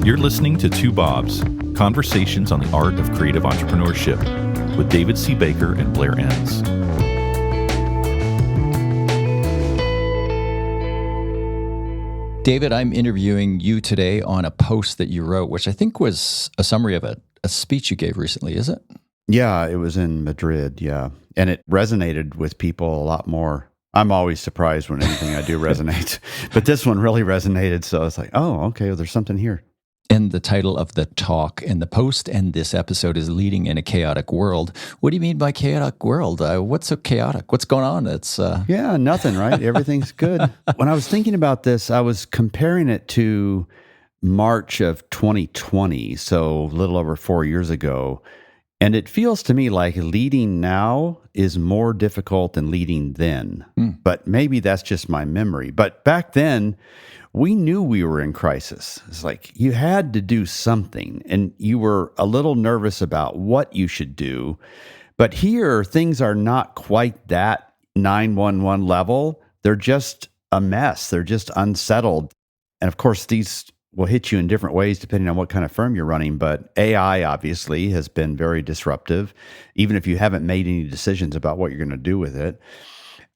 You're listening to Two Bobs, Conversations on the Art of Creative Entrepreneurship, with David C. Baker and Blair Enns. David, I'm interviewing you today on a post that you wrote, which I think was a summary of a speech you gave recently, is it? Yeah, it was in Madrid, yeah. And it resonated with people a lot more. I'm always surprised when anything I do resonates, but this one really resonated. So I was like, oh, okay, well, there's something here. And the title of the talk and the post and this episode is Leading in a Chaotic World. What do you mean by chaotic world? What's so chaotic? What's going on? Yeah, nothing, right? Everything's good. When I was thinking about this, I was comparing it to March of 2020, so a little over 4 years ago. And it feels to me like leading now is more difficult than leading then. But maybe that's just my memory. But back then, we knew we were in crisis. It's like you had to do something, and you were a little nervous about what you should do. But here, things are not quite that 911 level. They're just a mess. They're just unsettled. And of course, these will hit you in different ways depending on what kind of firm you're running. But AI obviously has been very disruptive, even if you haven't made any decisions about what you're going to do with it.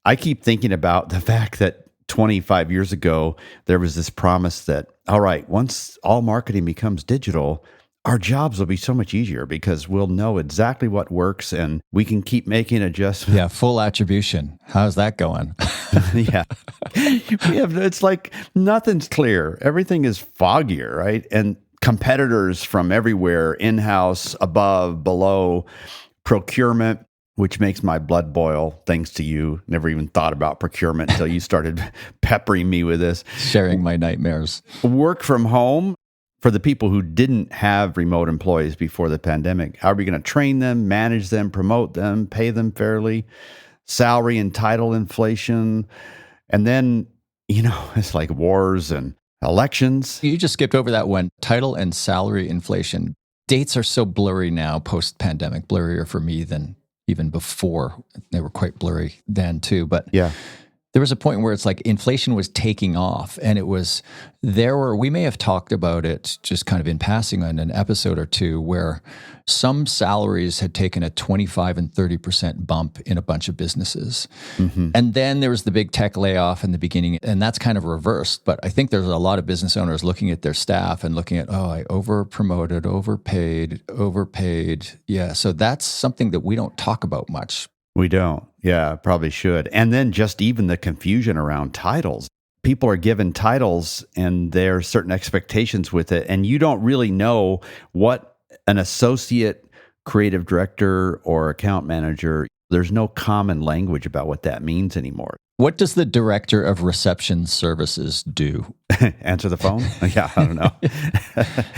I keep thinking about the fact that 25 years ago, there was this promise that, all right, once all marketing becomes digital, our jobs will be so much easier because we'll know exactly what works and we can keep making adjustments. Yeah, full attribution. How's that going? Yeah. It's like nothing's clear. Everything is foggier, right? And competitors from everywhere, in-house, above, below, procurement, which makes my blood boil, thanks to you. Never even thought about procurement until you started peppering me with this. Sharing my nightmares. Work from home. For the people who didn't have remote employees before the pandemic, how are we going to train them, manage them, promote them, pay them fairly? Salary and title inflation. And then, it's like wars and elections. You just skipped over that one. Title and salary inflation. Dates are so blurry now, post-pandemic, blurrier for me than even before. They were quite blurry then too. But yeah, there was a point where it's like inflation was taking off, and we may have talked about it just kind of in passing on an episode or two, where some salaries had taken a 25 and 30% bump in a bunch of businesses. Mm-hmm. And then there was the big tech layoff in the beginning, and that's kind of reversed. But I think there's a lot of business owners looking at their staff and looking at, I over-promoted, overpaid. Yeah, so that's something that we don't talk about much. We don't. Yeah, probably should. And then just even the confusion around titles. People are given titles and there are certain expectations with it. And you don't really know what an associate creative director or account manager, there's no common language about what that means anymore. What does the director of reception services do? Answer the phone? Yeah, I don't know.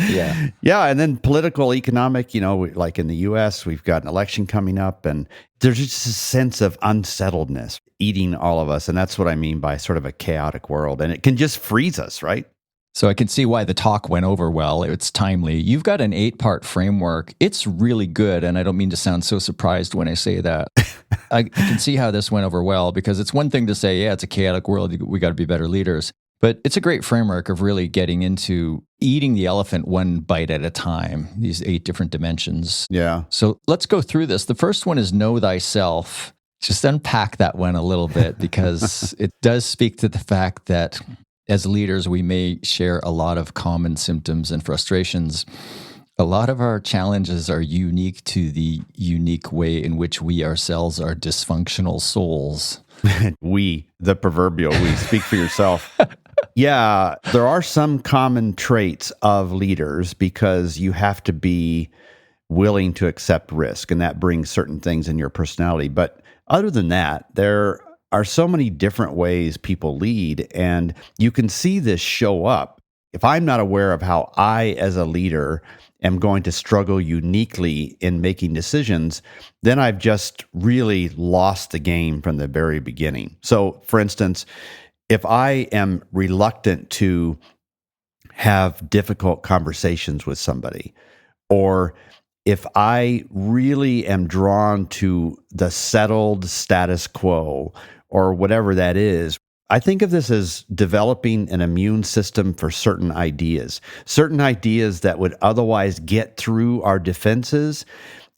Yeah. Yeah, and then political, economic, like in the U.S., we've got an election coming up, and there's just a sense of unsettledness eating all of us. And that's what I mean by sort of a chaotic world. And it can just freeze us, right? So I can see why the talk went over well. It's timely. You've got an 8-part framework. It's really good, and I don't mean to sound so surprised when I say that. I can see how this went over well, because it's one thing to say, yeah, it's a chaotic world. We got to be better leaders. But it's a great framework of really getting into eating the elephant one bite at a time, these 8 different dimensions. Yeah. So let's go through this. The first one is know thyself. Just unpack that one a little bit, because it does speak to the fact that as leaders, we may share a lot of common symptoms and frustrations. A lot of our challenges are unique to the unique way in which we ourselves are dysfunctional souls. We, the proverbial we, speak for yourself. Yeah, there are some common traits of leaders because you have to be willing to accept risk, and that brings certain things in your personality. But other than that, there are so many different ways people lead, and you can see this show up. If I'm not aware of how I, as a leader, am going to struggle uniquely in making decisions, then I've just really lost the game from the very beginning. So, for instance, if I am reluctant to have difficult conversations with somebody, or if I really am drawn to the settled status quo or whatever that is, I think of this as developing an immune system for certain ideas that would otherwise get through our defenses,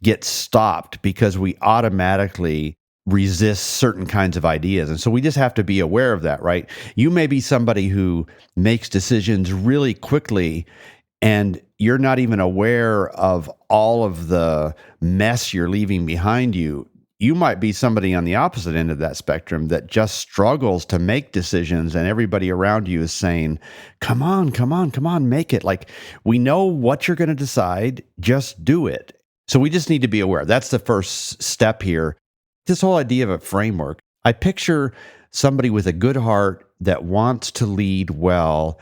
get stopped because we automatically resist certain kinds of ideas. And so we just have to be aware of that, right? You may be somebody who makes decisions really quickly and you're not even aware of all of the mess you're leaving behind you. You might be somebody on the opposite end of that spectrum that just struggles to make decisions, and everybody around you is saying, come on, make it. Like, we know what you're going to decide, just do it. So we just need to be aware. That's the first step here. This whole idea of a framework, I picture somebody with a good heart that wants to lead well,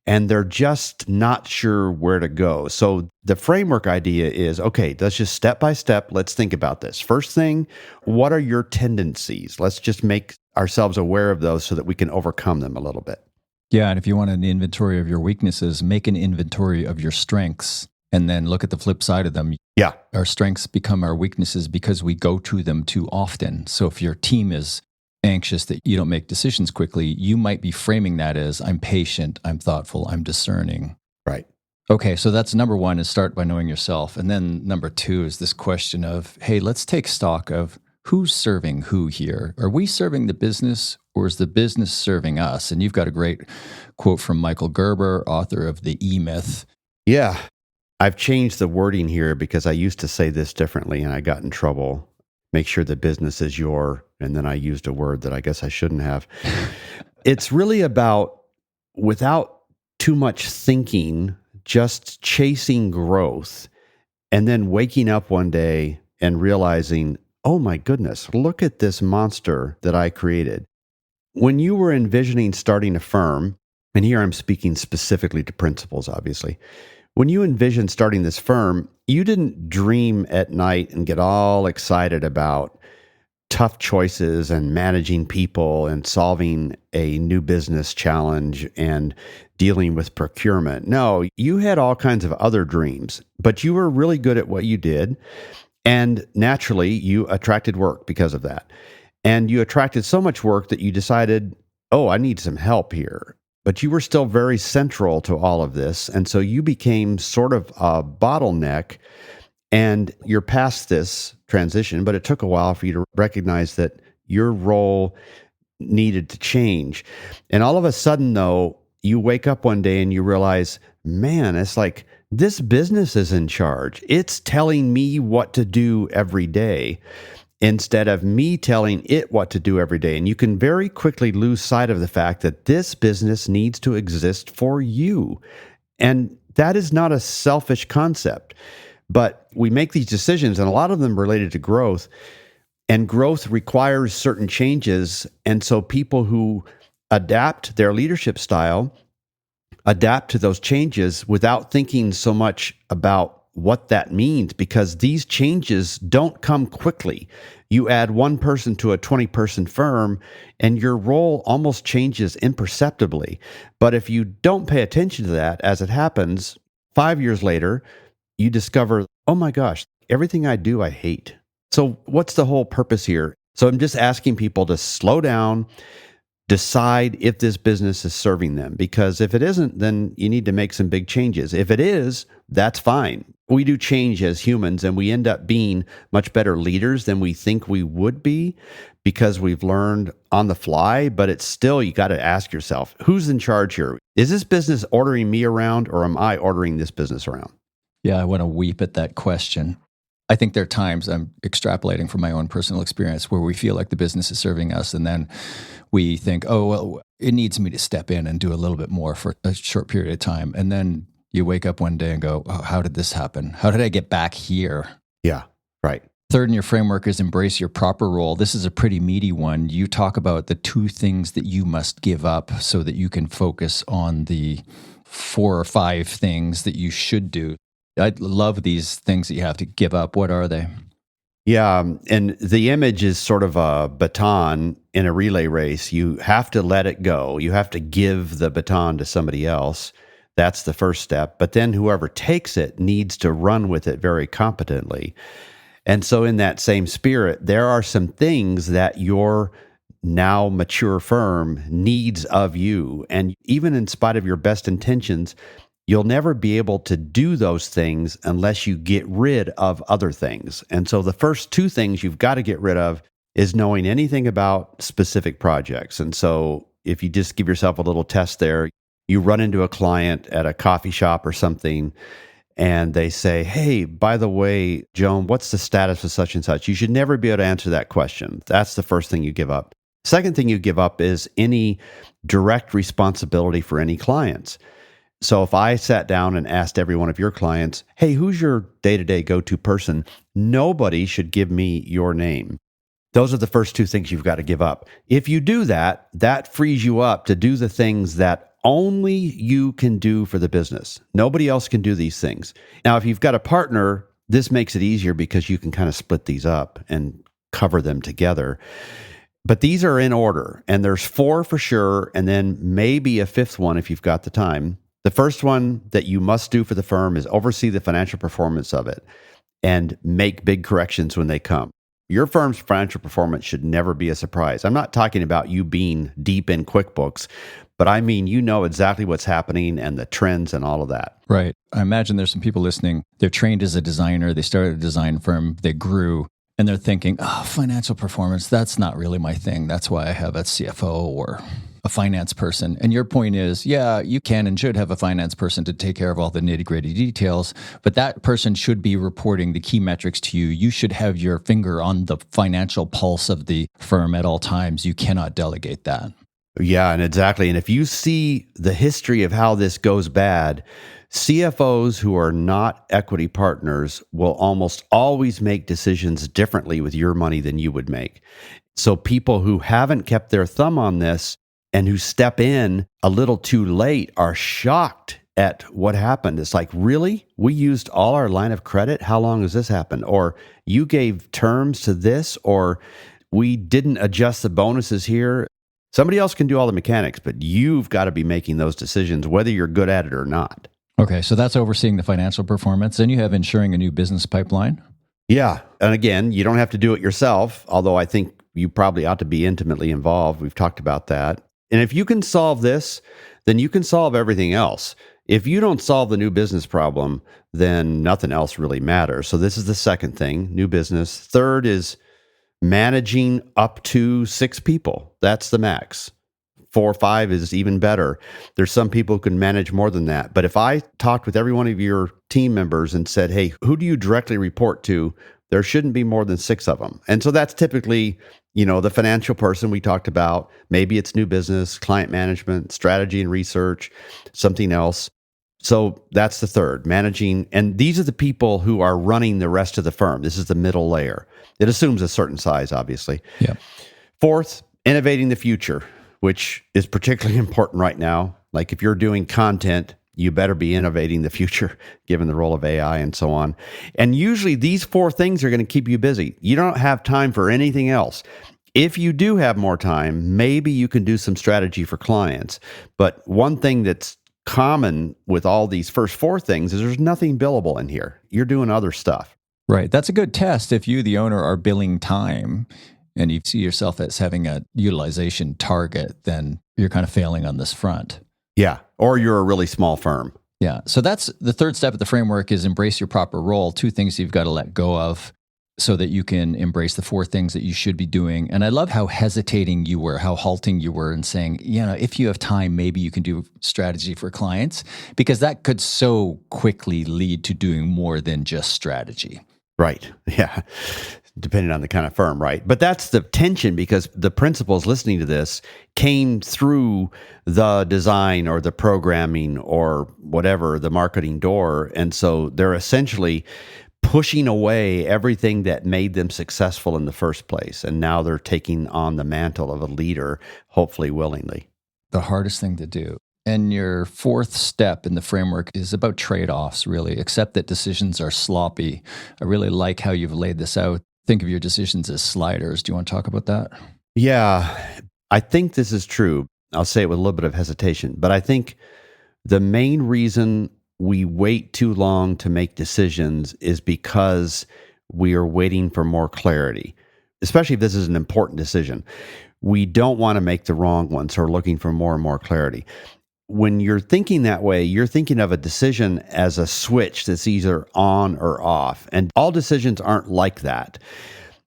and they're just not sure where to go. So the framework idea is, okay, let's just step by step, let's think about this. First thing, what are your tendencies? Let's just make ourselves aware of those so that we can overcome them a little bit. Yeah, and if you want an inventory of your weaknesses, make an inventory of your strengths, and then look at the flip side of them. Yeah. Our strengths become our weaknesses because we go to them too often. So if your team is anxious that you don't make decisions quickly, you might be framing that as, I'm patient, I'm thoughtful, I'm discerning. Right. Okay, so that's number one, is start by knowing yourself. And then number two is this question of, hey, let's take stock of who's serving who here. Are we serving the business, or is the business serving us? And you've got a great quote from Michael Gerber, author of The E-Myth. Yeah. I've changed the wording here because I used to say this differently and I got in trouble. Make sure the business is your, and then I used a word that I guess I shouldn't have. It's really about, without too much thinking, just chasing growth, and then waking up one day and realizing, oh my goodness, look at this monster that I created. When you were envisioning starting a firm, and here I'm speaking specifically to principals, obviously, when you envisioned starting this firm, you didn't dream at night and get all excited about tough choices and managing people and solving a new business challenge and dealing with procurement. No, you had all kinds of other dreams, but you were really good at what you did. And naturally, you attracted work because of that. And you attracted so much work that you decided, oh, I need some help here. But you were still very central to all of this. And so you became sort of a bottleneck, and you're past this transition, but it took a while for you to recognize that your role needed to change. And all of a sudden, though, you wake up one day and you realize, man, it's like this business is in charge. It's telling me what to do every day, instead of me telling it what to do every day. And you can very quickly lose sight of the fact that this business needs to exist for you. And that is not a selfish concept. But we make these decisions, and a lot of them related to growth. And growth requires certain changes. And so people who adapt their leadership style adapt to those changes without thinking so much about what that means, because these changes don't come quickly. You add one person to a 20-person firm and your role almost changes imperceptibly. But if you don't pay attention to that as it happens, 5 years later, you discover, oh my gosh, everything I do, I hate. So what's the whole purpose here? So I'm just asking people to slow down, decide if this business is serving them. Because if it isn't, then you need to make some big changes. If it is, that's fine. We do change as humans, and we end up being much better leaders than we think we would be because we've learned on the fly. But it's still, you got to ask yourself, who's in charge here? Is this business ordering me around, or am I ordering this business around? Yeah, I want to weep at that question. I think there are times, I'm extrapolating from my own personal experience, where we feel like the business is serving us, and then we think, oh, well, it needs me to step in and do a little bit more for a short period of time. And then you wake up one day and go, oh, how did this happen? How did I get back here? Yeah, right. Third in your framework is embrace your proper role. This is a pretty meaty one. You talk about the 2 things that you must give up so that you can focus on the 4 or 5 things that you should do. I love these things that you have to give up. What are they? Yeah, and the image is sort of a baton in a relay race. You have to let it go. You have to give the baton to somebody else. That's the first step. But then whoever takes it needs to run with it very competently. And so in that same spirit, there are some things that your now mature firm needs of you. And even in spite of your best intentions, you'll never be able to do those things unless you get rid of other things. And so the first two things you've got to get rid of is knowing anything about specific projects. And so if you just give yourself a little test there, you run into a client at a coffee shop or something, and they say, hey, by the way, Joan, what's the status of such and such? You should never be able to answer that question. That's the first thing you give up. Second thing you give up is any direct responsibility for any clients. So if I sat down and asked every one of your clients, hey, who's your day-to-day go-to person? Nobody should give me your name. Those are the first two things you've got to give up. If you do that, that frees you up to do the things that only you can do for the business. Nobody else can do these things. Now, if you've got a partner, this makes it easier because you can kind of split these up and cover them together. But these are in order, and there's 4 for sure, and then maybe a 5th one if you've got the time. The first one that you must do for the firm is oversee the financial performance of it and make big corrections when they come. Your firm's financial performance should never be a surprise. I'm not talking about you being deep in QuickBooks, but I mean, you know exactly what's happening and the trends and all of that. Right. I imagine there's some people listening. They're trained as a designer. They started a design firm. They grew. And they're thinking, financial performance, that's not really my thing. That's why I have a CFO or a finance person. And your point is, yeah, you can and should have a finance person to take care of all the nitty-gritty details, but that person should be reporting the key metrics to you. You should have your finger on the financial pulse of the firm at all times. You cannot delegate that. Yeah, and exactly. And if you see the history of how this goes bad, CFOs who are not equity partners will almost always make decisions differently with your money than you would make. So people who haven't kept their thumb on this and who step in a little too late are shocked at what happened. It's like, really? We used all our line of credit? How long has this happened? Or you gave terms to this? Or we didn't adjust the bonuses here? Somebody else can do all the mechanics, but you've got to be making those decisions, whether you're good at it or not. Okay, so that's overseeing the financial performance. Then you have ensuring a new business pipeline. Yeah. And again, you don't have to do it yourself, although I think you probably ought to be intimately involved. We've talked about that. And if you can solve this, then you can solve everything else. If you don't solve the new business problem, then nothing else really matters. So this is the second thing, new business. Third is managing up to 6 people. That's the max. 4 or 5 is even better. There's some people who can manage more than that. But if I talked with every one of your team members and said, hey, who do you directly report to? There shouldn't be more than 6 of them. And so that's typically, the financial person we talked about. Maybe it's new business, client management, strategy and research, something else. So that's the third, managing. And these are the people who are running the rest of the firm. This is the middle layer. It assumes a certain size, obviously. Yeah. Fourth, innovating the future, which is particularly important right now. Like if you're doing content, you better be innovating the future, given the role of AI and so on. And usually these 4 things are going to keep you busy. You don't have time for anything else. If you do have more time, maybe you can do some strategy for clients. But one thing that's common with all these first 4 things is there's nothing billable in here. You're doing other stuff. Right. That's a good test if you, the owner, are billing time and you see yourself as having a utilization target, then you're kind of failing on this front. Yeah. Or you're a really small firm. Yeah. So that's the third step of the framework is embrace your proper role. 2 things you've got to let go of so that you can embrace the 4 things that you should be doing. And I love how hesitating you were, how halting you were in saying, if you have time, maybe you can do strategy for clients, because that could so quickly lead to doing more than just strategy. Right. Yeah. Depending on the kind of firm, right? But that's the tension because the principals listening to this came through the design or the programming or whatever, the marketing door. And so they're essentially pushing away everything that made them successful in the first place. And now they're taking on the mantle of a leader, hopefully willingly. The hardest thing to do. And your 4th step in the framework is about trade-offs, really. Accept that decisions are sloppy. I really like how you've laid this out. Think of your decisions as sliders. Do you want to talk about that? Yeah, I think this is true. I'll say it with a little bit of hesitation, but I think the main reason we wait too long to make decisions is because we are waiting for more clarity, especially if this is an important decision. we don't want to make the wrong one. So we're looking for more and more clarity. When you're thinking that way, you're thinking of a decision as a switch that's either on or off. And all decisions aren't like that.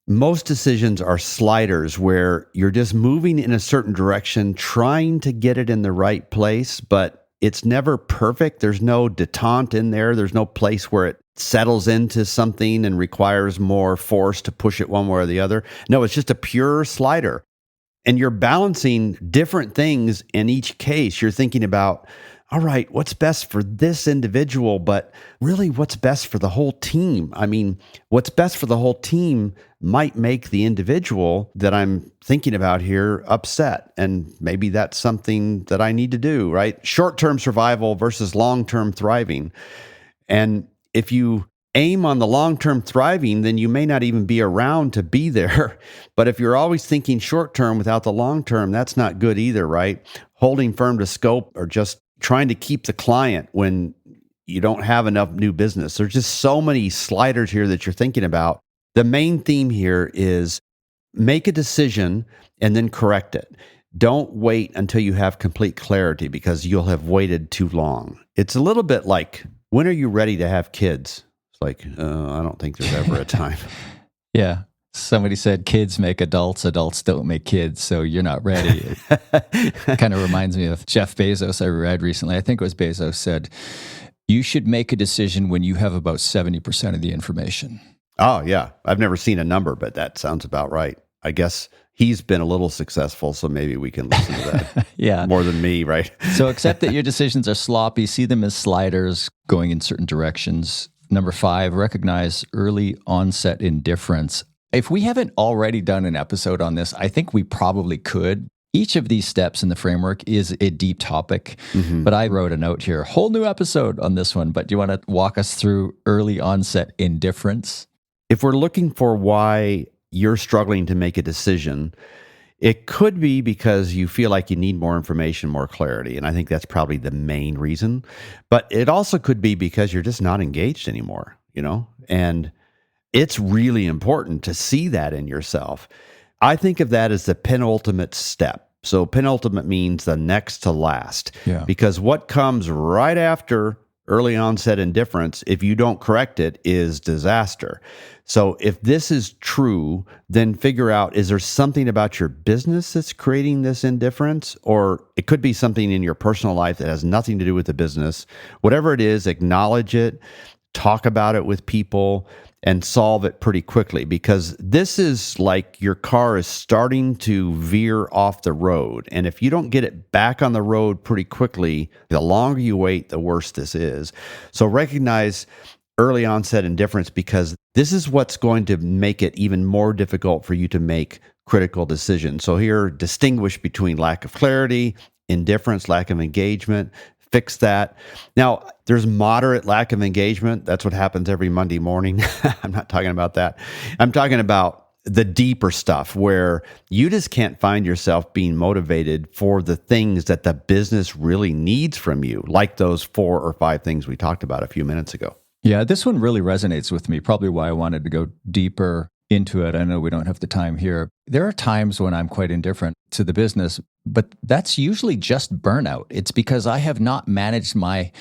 Most decisions are sliders where you're just moving in a certain direction, trying to get it in the right place, but it's never perfect. There's no detente in there. There's no place where it settles into something and requires more force to push it one way or the other. No, it's just a pure slider. And you're balancing different things in each case. You're thinking about, all right, what's best for this individual, but really what's best for the whole team? I mean, what's best for the whole team might make the individual that I'm thinking about here upset. And maybe that's something that I need to do, right? Short-term survival versus long-term thriving. And if you aim on the long-term thriving, then you may not even be around to be there. But if you're always thinking short-term without the long-term, that's not good either, right? Holding firm to scope or just trying to keep the client when you don't have enough new business. There's just so many sliders here that you're thinking about. The main theme here is make a decision and then correct it. Don't wait until you have complete clarity because you'll have waited too long. It's a little bit like, when are you ready to have kids? It's like, I don't think there's ever a time. Yeah. Somebody said kids make adults, adults don't make kids, so you're not ready. It kind of reminds me of Jeff Bezos I read recently. I think it was Bezos said, you should make a decision when you have about 70% of the information. Oh, yeah. I've never seen a number, but that sounds about right. I guess he's been a little successful, so maybe we can listen to that. Yeah. More than me, right? So accept that your decisions are sloppy. See them as sliders going in certain directions. Number 5, recognize early onset indifference. If we haven't already done an episode on this, I think we probably could. Each of these steps in the framework is a deep topic, but I wrote a note here, whole new episode on this one. But do you want to walk us through early onset indifference? If we're looking for why you're struggling to make a decision, it could be because you feel like you need more information, more clarity. And I think that's probably the main reason. But it also could be because you're just not engaged anymore, and it's really important to see that in yourself. I think of that as the penultimate step. So penultimate means the next to last. Yeah. Because what comes right after early onset indifference, if you don't correct it, is disaster. So if this is true, then figure out, is there something about your business that's creating this indifference? Or it could be something in your personal life that has nothing to do with the business. Whatever it is, acknowledge it, talk about it with people, and solve it pretty quickly, because this is like your car is starting to veer off the road. And if you don't get it back on the road pretty quickly, the longer you wait, the worse this is. So recognize early onset indifference, because this is what's going to make it even more difficult for you to make critical decisions. So here, distinguish between lack of clarity, indifference, lack of engagement. Fix that. Now, there's moderate lack of engagement. That's what happens every Monday morning. I'm not talking about that. I'm talking about the deeper stuff where you just can't find yourself being motivated for the things that the business really needs from you, like those 4 or 5 things we talked about a few minutes ago. Yeah, this one really resonates with me, probably why I wanted to go deeper into it. I know we don't have the time here. There are times when I'm quite indifferent to the business, but that's usually just burnout. It's because I have not managed my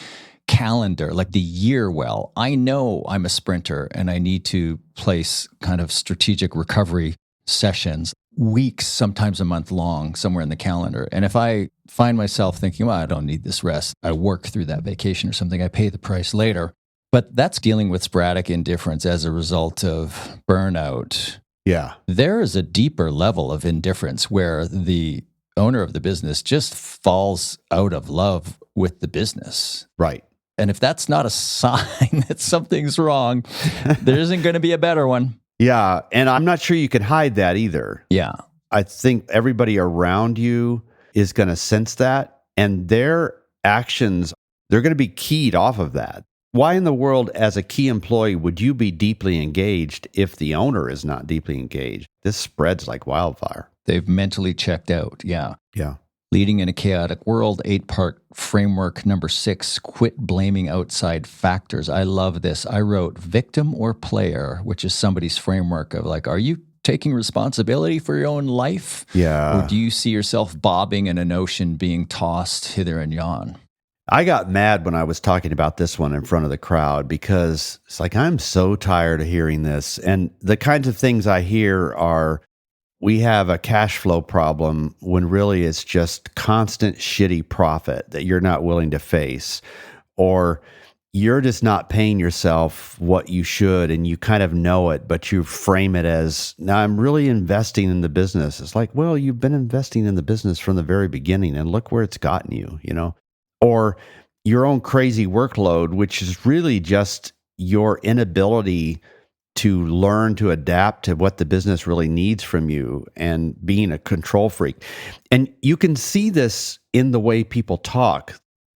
calendar, like the year well. I know I'm a sprinter and I need to place kind of strategic recovery sessions, weeks, sometimes a month long, somewhere in the calendar. And if I find myself thinking, well, I don't need this rest, I work through that vacation or something, I pay the price later. But that's dealing with sporadic indifference as a result of burnout. Yeah. There is a deeper level of indifference where the owner of the business just falls out of love with the business. Right. And if that's not a sign that something's wrong, there isn't going to be a better one. Yeah. And I'm not sure you can hide that either. Yeah. I think everybody around you is going to sense that, and their actions, they're going to be keyed off of that. Why in the world, as a key employee, would you be deeply engaged if the owner is not deeply engaged? This spreads like wildfire. They've mentally checked out. Yeah. Yeah. Leading in a Chaotic World, 8-part framework. Number 6, quit blaming outside factors. I love this. I wrote victim or player, which is somebody's framework of like, are you taking responsibility for your own life? Yeah. Or do you see yourself bobbing in an ocean being tossed hither and yon? I got mad when I was talking about this one in front of the crowd because it's like, I'm so tired of hearing this. And the kinds of things I hear are, we have a cash flow problem when really it's just constant shitty profit that you're not willing to face, or you're just not paying yourself what you should and you kind of know it, but you frame it as, now I'm really investing in the business. It's like, well, you've been investing in the business from the very beginning and look where it's gotten you, you know? Or your own crazy workload, which is really just your inability to learn to adapt to what the business really needs from you and being a control freak. And you can see this in the way people talk.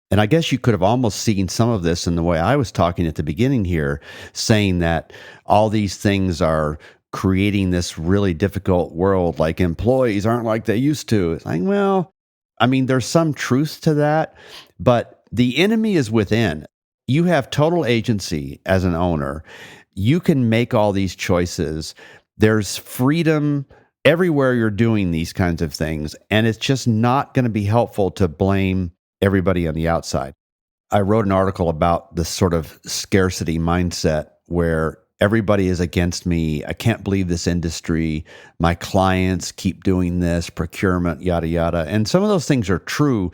And I guess you could have almost seen some of this in the way I was talking at the beginning here, saying that all these things are creating this really difficult world, like employees aren't like they used to. It's like, well, I mean, there's some truth to that, but the enemy is within. You have total agency as an owner. You can make all these choices. There's freedom everywhere you're doing these kinds of things, and it's just not going to be helpful to blame everybody on the outside. I wrote an article about this sort of scarcity mindset where everybody is against me. I can't believe this industry. My clients keep doing this, procurement, yada, yada. And some of those things are true,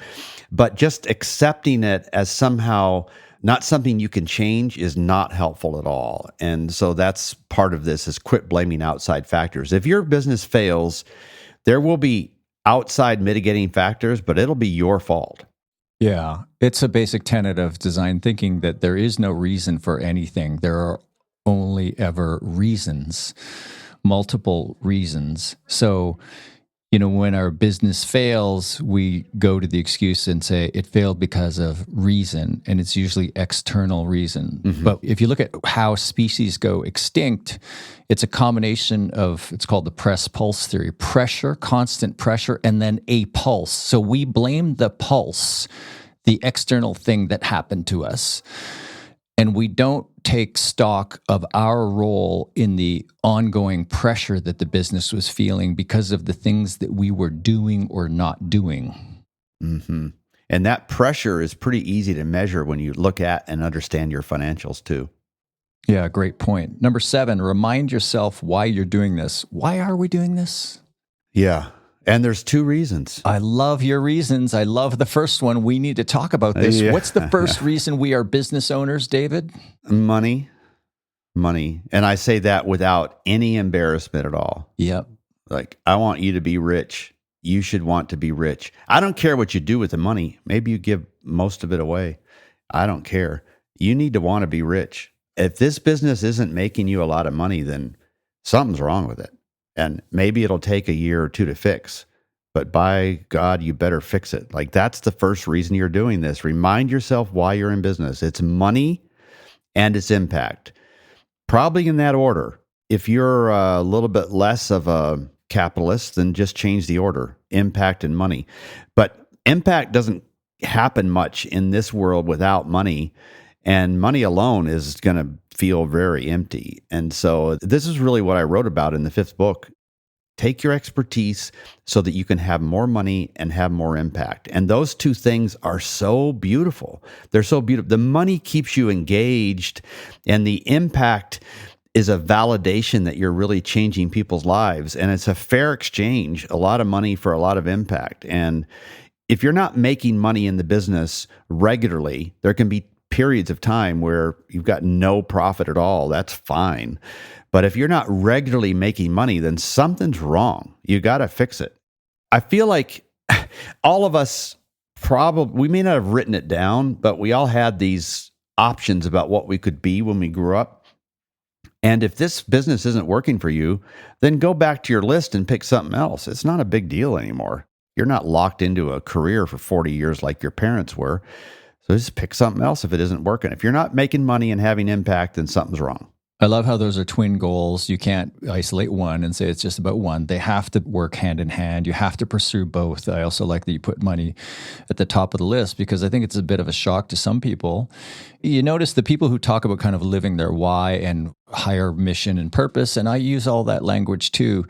but just accepting it as somehow not something you can change is not helpful at all. And so that's part of this, is quit blaming outside factors. If your business fails, there will be outside mitigating factors, but it'll be your fault. Yeah, it's a basic tenet of design thinking that there is no reason for anything. There are only ever reasons, multiple reasons. So, when our business fails, we go to the excuse and say it failed because of reason, and it's usually external reason. Mm-hmm. But if you look at how species go extinct, it's a combination of, it's called the press-pulse theory, pressure, constant pressure, and then a pulse. So we blame the pulse, the external thing that happened to us. And we don't take stock of our role in the ongoing pressure that the business was feeling because of the things that we were doing or not doing. Mm-hmm. And that pressure is pretty easy to measure when you look at and understand your financials too. Yeah, great point. Number 7, remind yourself why you're doing this. Why are we doing this? Yeah. And there's 2 reasons. I love your reasons. I love the first one. We need to talk about this. Yeah. What's the first reason we are business owners, David? Money. And I say that without any embarrassment at all. Yep. Like, I want you to be rich. You should want to be rich. I don't care what you do with the money. Maybe you give most of it away. I don't care. You need to want to be rich. If this business isn't making you a lot of money, then something's wrong with it. And maybe it'll take a year or 2 to fix, but by God, you better fix it. Like, that's the first reason you're doing this. Remind yourself why you're in business. It's money and its impact. Probably in that order. If you're a little bit less of a capitalist, then just change the order, impact and money. But impact doesn't happen much in this world without money. And money alone is going to feel very empty. And so this is really what I wrote about in the 5th book. Take your expertise so that you can have more money and have more impact. And those 2 things are so beautiful. They're so beautiful. The money keeps you engaged, and the impact is a validation that you're really changing people's lives. And it's a fair exchange, a lot of money for a lot of impact. And if you're not making money in the business regularly, there can be periods of time where you've got no profit at all. That's fine. But if you're not regularly making money, then something's wrong. You got to fix it. I feel like all of us we may not have written it down, but we all had these options about what we could be when we grew up. And if this business isn't working for you, then go back to your list and pick something else. It's not a big deal anymore. You're not locked into a career for 40 years like your parents were. So just pick something else if it isn't working. If you're not making money and having impact, then something's wrong. I love how those are twin goals. You can't isolate one and say it's just about one. They have to work hand in hand. You have to pursue both. I also like that you put money at the top of the list because I think it's a bit of a shock to some people. You notice the people who talk about kind of living their why, and higher mission and purpose. And I use all that language too.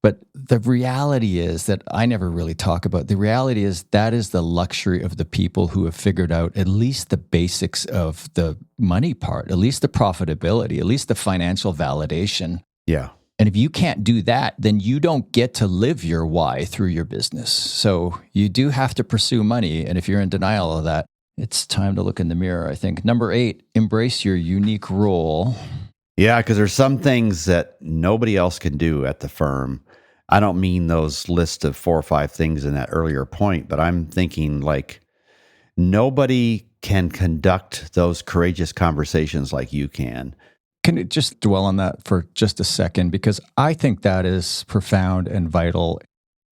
But the reality is that I never really talk about. The reality is that is the luxury of the people who have figured out at least the basics of the money part, at least the profitability, at least the financial validation. Yeah. And if you can't do that, then you don't get to live your why through your business. So you do have to pursue money. And if you're in denial of that, it's time to look in the mirror, I think. Number 8, embrace your unique role. Yeah, because there's some things that nobody else can do at the firm. I don't mean those list of 4 or 5 things in that earlier point, but I'm thinking like nobody can conduct those courageous conversations like you can. Can you just dwell on that for just a second? Because I think that is profound and vital.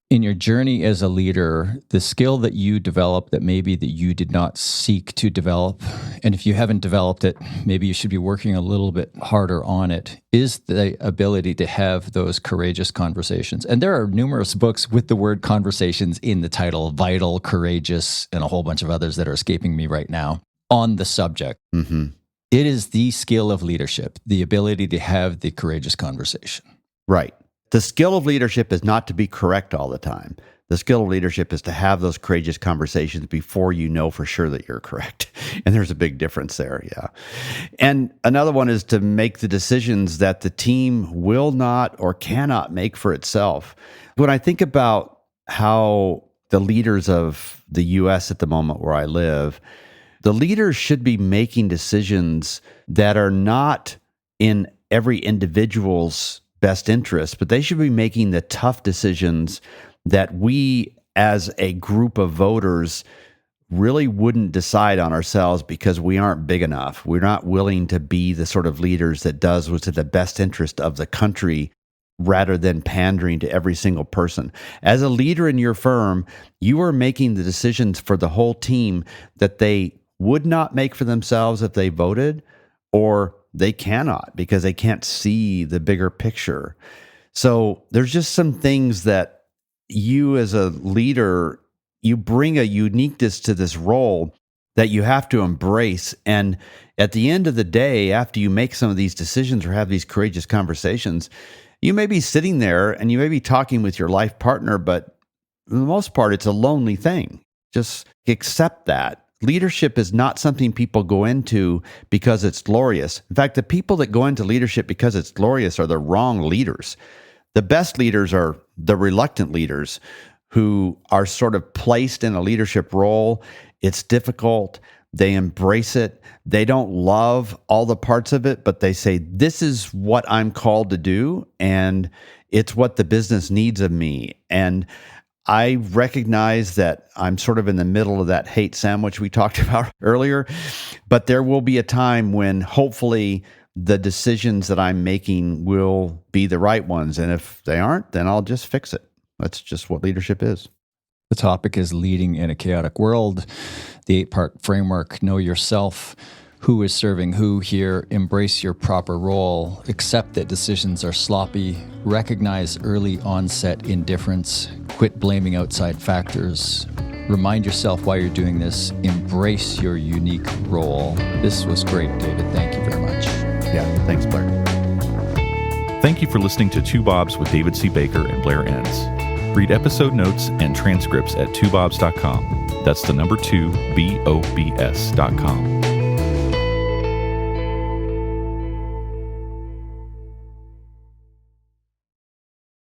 In your journey as a leader, the skill that you develop that maybe that you did not seek to develop, and if you haven't developed it, maybe you should be working a little bit harder on it, is the ability to have those courageous conversations. And there are numerous books with the word conversations in the title, Vital, Courageous, and a whole bunch of others that are escaping me right now on the subject. Mm-hmm. It is the skill of leadership, the ability to have the courageous conversation. Right. The skill of leadership is not to be correct all the time. The skill of leadership is to have those courageous conversations before you know for sure that you're correct. And there's a big difference there, yeah. And another one is to make the decisions that the team will not or cannot make for itself. When I think about how the leaders of the U.S. at the moment where I live, the leaders should be making decisions that are not in every individual's best interest, but they should be making the tough decisions that we as a group of voters really wouldn't decide on ourselves because we aren't big enough. We're not willing to be the sort of leaders that does what's in the best interest of the country rather than pandering to every single person. As a leader in your firm, you are making the decisions for the whole team that they would not make for themselves if they voted, or they cannot because they can't see the bigger picture. So there's just some things that you as a leader, you bring a uniqueness to this role that you have to embrace. And at the end of the day, after you make some of these decisions or have these courageous conversations, you may be sitting there and you may be talking with your life partner, but for the most part, it's a lonely thing. Just accept that. Leadership is not something people go into because it's glorious. In fact, the people that go into leadership because it's glorious are the wrong leaders. The best leaders are the reluctant leaders who are sort of placed in a leadership role. It's difficult. They embrace it. They don't love all the parts of it, but they say, this is what I'm called to do, and it's what the business needs of me. And I recognize that I'm sort of in the middle of that hate sandwich we talked about earlier, but there will be a time when hopefully the decisions that I'm making will be the right ones. And if they aren't, then I'll just fix it. That's just what leadership is. The topic is leading in a chaotic world, the 8-part framework, know yourself, who is serving who here, embrace your proper role, accept that decisions are sloppy, recognize early onset indifference, quit blaming outside factors, remind yourself why you're doing this, embrace your unique role. This was great, David. Thank you very much. Yeah, thanks, Blair. Thank you for listening to Two Bobs with David C. Baker and Blair Enns. Read episode notes and transcripts at twobobs.com. That's the number 2, BOBS.com.